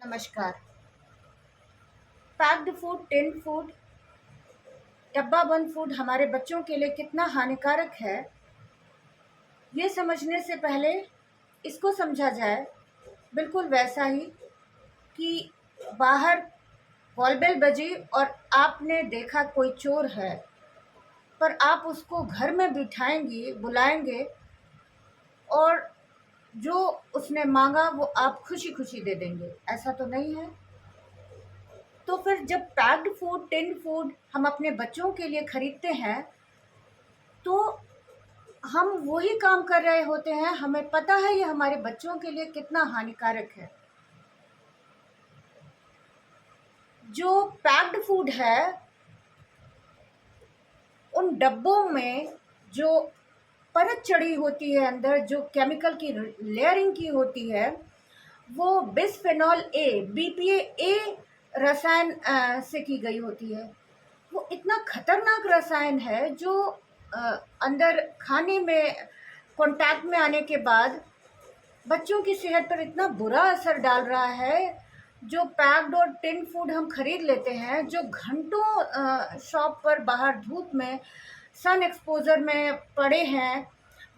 नमस्कार। Packed food, tinned food, डब्बा बंद फूड हमारे बच्चों के लिए कितना हानिकारक है, ये समझने से पहले इसको समझा जाए। बिल्कुल वैसा ही कि बाहर कॉल बेल बजी और आपने देखा कोई चोर है, पर आप उसको घर में बिठाएंगे, बुलाएंगे और जो उसने मांगा वो आप खुशी खुशी दे देंगे। ऐसा तो नहीं है। तो फिर जब पैक्ड फूड, टिन्ड फूड हम अपने बच्चों के लिए खरीदते हैं, तो हम वही काम कर रहे होते हैं। हमें पता है ये हमारे बच्चों के लिए कितना हानिकारक है। जो पैक्ड फूड है, उन डब्बों में जो परत चढ़ी होती है, अंदर जो केमिकल की लेयरिंग की होती है, वो बिस्फेनॉल ए, बीपीए ए रसायन से की गई होती है। वो इतना खतरनाक रसायन है जो अंदर खाने में कांटेक्ट में आने के बाद बच्चों की सेहत पर इतना बुरा असर डाल रहा है। जो पैक्ड और टिन फूड हम खरीद लेते हैं, जो घंटों शॉप पर बाहर धूप में सन एक्सपोजर में पड़े हैं,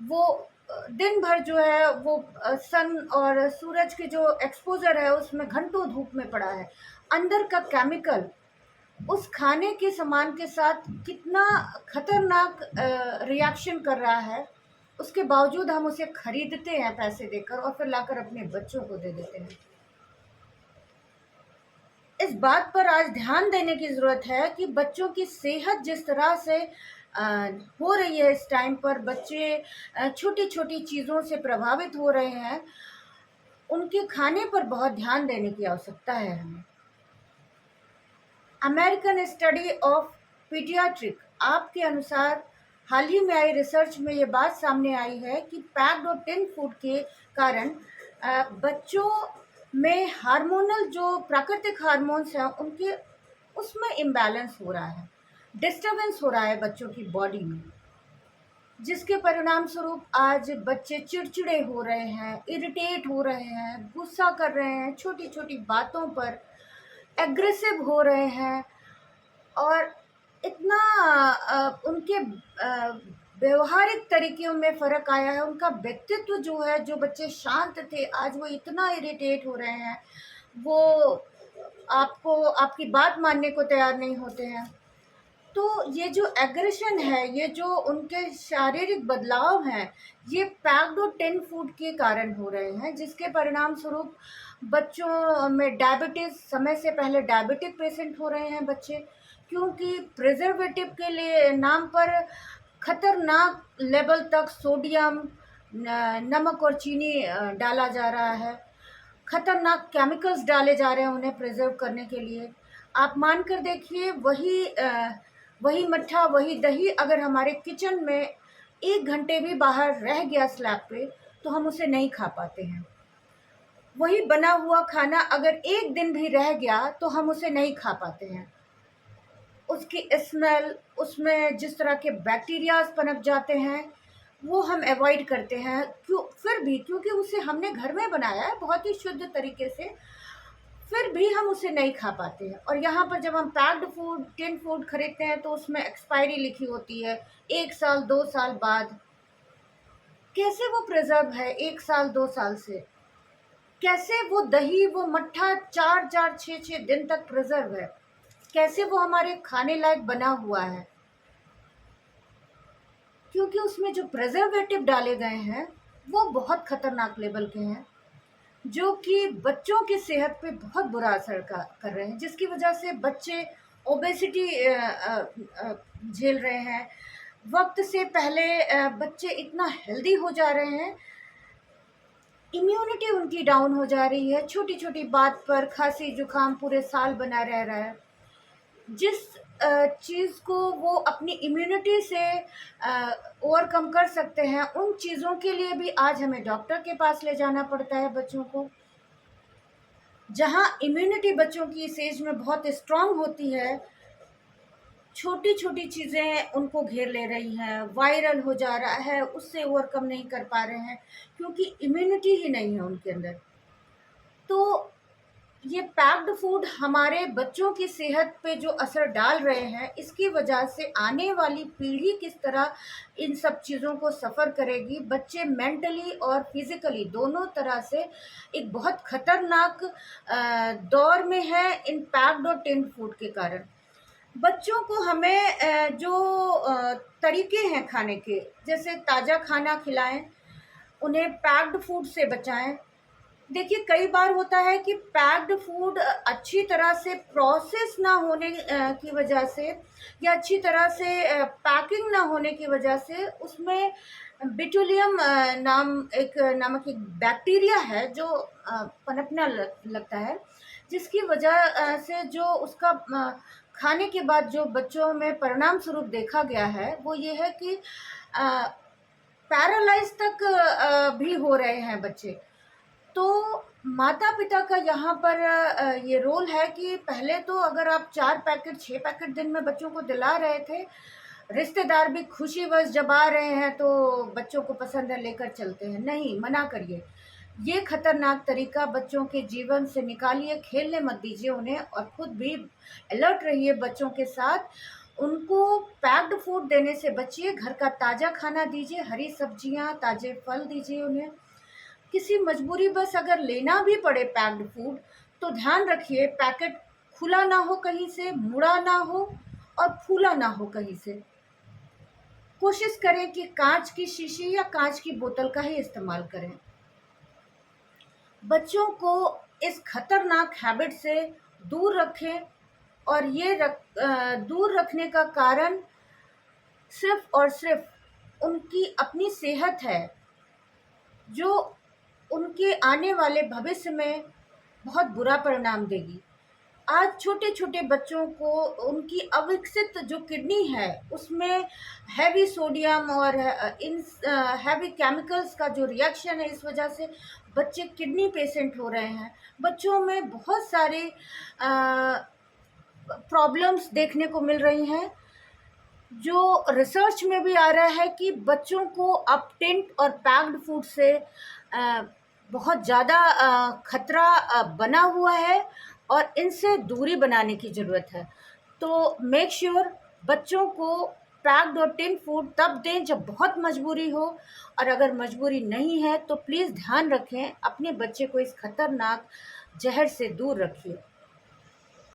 वो दिन भर जो है वो सन और सूरज के जो एक्सपोजर है उसमें घंटों धूप में पड़ा है। अंदर का केमिकल उस खाने के सामान के साथ कितना खतरनाक रिएक्शन कर रहा है, उसके बावजूद हम उसे खरीदते हैं पैसे देकर और फिर लाकर अपने बच्चों को दे देते हैं। इस बात पर आज ध्यान देने की ज़रूरत है कि बच्चों की सेहत जिस तरह से हो रही है, इस टाइम पर बच्चे छोटी छोटी चीज़ों से प्रभावित हो रहे हैं, उनके खाने पर बहुत ध्यान देने की आवश्यकता है हमें। अमेरिकन स्टडी ऑफ पीडियाट्रिक आपके अनुसार हाल ही में आई रिसर्च में ये बात सामने आई है कि पैक्ड और टिन फूड के कारण बच्चों में हार्मोनल जो प्राकृतिक हार्मोन्स हैं उनके उसमें इम्बैलेंस हो रहा है, डिस्टरबेंस हो रहा है बच्चों की बॉडी में, जिसके परिणाम स्वरूप आज बच्चे चिड़चिड़े हो रहे हैं, इरिटेट हो रहे हैं, गुस्सा कर रहे हैं, छोटी छोटी बातों पर एग्रेसिव हो रहे हैं और इतना उनके व्यवहारिक तरीक़ों में फ़र्क आया है। उनका व्यक्तित्व जो है, जो बच्चे शांत थे आज वो इतना इरिटेट हो रहे हैं, वो आपको आपकी बात मानने को तैयार नहीं होते हैं। तो ये जो एग्रेशन है, ये जो उनके शारीरिक बदलाव हैं, ये पैक्ड और टिन फूड के कारण हो रहे हैं, जिसके परिणाम स्वरूप बच्चों में डायबिटीज़, समय से पहले डायबिटिक पेशेंट हो रहे हैं बच्चे, क्योंकि प्रिजर्वेटिव के लिए नाम पर खतरनाक लेवल तक सोडियम, नमक और चीनी डाला जा रहा है। खतरनाक केमिकल्स डाले जा रहे हैं उन्हें प्रिजर्व करने के लिए। आप मान कर देखिए, वही मट्ठा, वही दही अगर हमारे किचन में 1 घंटे भी बाहर रह गया स्लैब पे, तो हम उसे नहीं खा पाते हैं। वही बना हुआ खाना अगर 1 दिन भी रह गया, तो हम उसे नहीं खा पाते हैं। उसकी स्मेल, उसमें जिस तरह के बैक्टीरियाज़ पनप जाते हैं, वो हम अवॉइड करते हैं। फिर भी क्योंकि उसे हमने घर में बनाया है बहुत ही शुद्ध तरीके से, फिर भी हम उसे नहीं खा पाते हैं। और यहाँ पर जब हम पैक्ड फूड, टिन फूड खरीदते हैं तो उसमें एक्सपायरी लिखी होती है 1 साल 2 साल बाद। कैसे वो प्रिजर्व है 1 साल 2 साल से? कैसे वो दही, वो मट्ठा 4-4 6-6 दिन तक प्रिजर्व है? कैसे वो हमारे खाने लायक बना हुआ है? क्योंकि उसमें जो प्रिजर्वेटिव डाले गए हैं वो बहुत खतरनाक लेवल के हैं, जो कि बच्चों की सेहत पे बहुत बुरा असर कर रहे हैं, जिसकी वजह से बच्चे ओबेसिटी झेल रहे हैं। वक्त से पहले बच्चे इतना हेल्दी हो जा रहे हैं, इम्यूनिटी उनकी डाउन हो जा रही है, छोटी छोटी बात पर खांसी जुकाम पूरे साल बना रह रहा है। जिस चीज़ को वो अपनी इम्यूनिटी से ओवरकम कर सकते हैं, उन चीज़ों के लिए भी आज हमें डॉक्टर के पास ले जाना पड़ता है बच्चों को। जहाँ इम्यूनिटी बच्चों की इस एज में बहुत स्ट्रांग होती है, छोटी छोटी चीज़ें उनको घेर ले रही हैं, वायरल हो जा रहा है, उससे ओवरकम नहीं कर पा रहे हैं क्योंकि इम्यूनिटी ही नहीं है उनके अंदर। तो ये पैक्ड फूड हमारे बच्चों की सेहत पे जो असर डाल रहे हैं, इसकी वजह से आने वाली पीढ़ी किस तरह इन सब चीज़ों को सफ़र करेगी। बच्चे मेंटली और फिज़िकली दोनों तरह से एक बहुत खतरनाक दौर में है इन पैक्ड और टिन्ड फूड के कारण। बच्चों को हमें जो तरीके हैं खाने के, जैसे ताज़ा खाना खिलाएं, उन्हें पैक्ड फूड से बचाएं। देखिए, कई बार होता है कि पैक्ड फूड अच्छी तरह से प्रोसेस ना होने की वजह से, या अच्छी तरह से पैकिंग ना होने की वजह से उसमें बिटुलियम नामक एक बैक्टीरिया है जो पनपने लगता है, जिसकी वजह से जो उसका खाने के बाद जो बच्चों में परिणाम स्वरूप देखा गया है वो ये है कि पैरालाइज तक भी हो रहे हैं बच्चे। तो माता-पिता का यहाँ पर ये रोल है कि पहले तो अगर आप 4 पैकेट 6 पैकेट दिन में बच्चों को दिला रहे थे, रिश्तेदार भी खुशीवश जब आ रहे हैं तो बच्चों को पसंद है लेकर चलते हैं। नहीं, मना करिए। ये खतरनाक तरीका बच्चों के जीवन से निकालिए, खेलने मत दीजिए उन्हें, और खुद भी अलर्ट रहिए बच्चों के साथ। उनको पैक्ड फूड देने से बचिए, घर का ताज़ा खाना दीजिए, हरी सब्जियाँ, ताज़े फल दीजिए उन्हें। किसी मजबूरी बस अगर लेना भी पड़े पैक्ड फूड, तो ध्यान रखिए पैकेट खुला ना हो कहीं से, मुड़ा ना हो और फूला ना हो कहीं से। कोशिश करें कि कांच की शीशी या कांच की बोतल का ही इस्तेमाल करें। बच्चों को इस खतरनाक हैबिट से दूर रखें, और ये दूर रखने का कारण सिर्फ और सिर्फ उनकी अपनी सेहत है, जो उनके आने वाले भविष्य में बहुत बुरा परिणाम देगी। आज छोटे-छोटे बच्चों को उनकी अविकसित जो किडनी है, उसमें हैवी सोडियम और हैवी केमिकल्स का जो रिएक्शन है, इस वजह से बच्चे किडनी पेशेंट हो रहे हैं। बच्चों में बहुत सारे प्रॉब्लम्स देखने को मिल रही हैं, जो रिसर्च में भी आ रहा है कि बच्चों को अब टिन्ड और पैक्ड फूड से बहुत ज़्यादा खतरा बना हुआ है, और इनसे दूरी बनाने की ज़रूरत है। तो मेक श्योर बच्चों को पैक्ड और टिन फूड तब दें जब बहुत मजबूरी हो, और अगर मजबूरी नहीं है तो प्लीज़ ध्यान रखें, अपने बच्चे को इस खतरनाक ज़हर से दूर रखिए।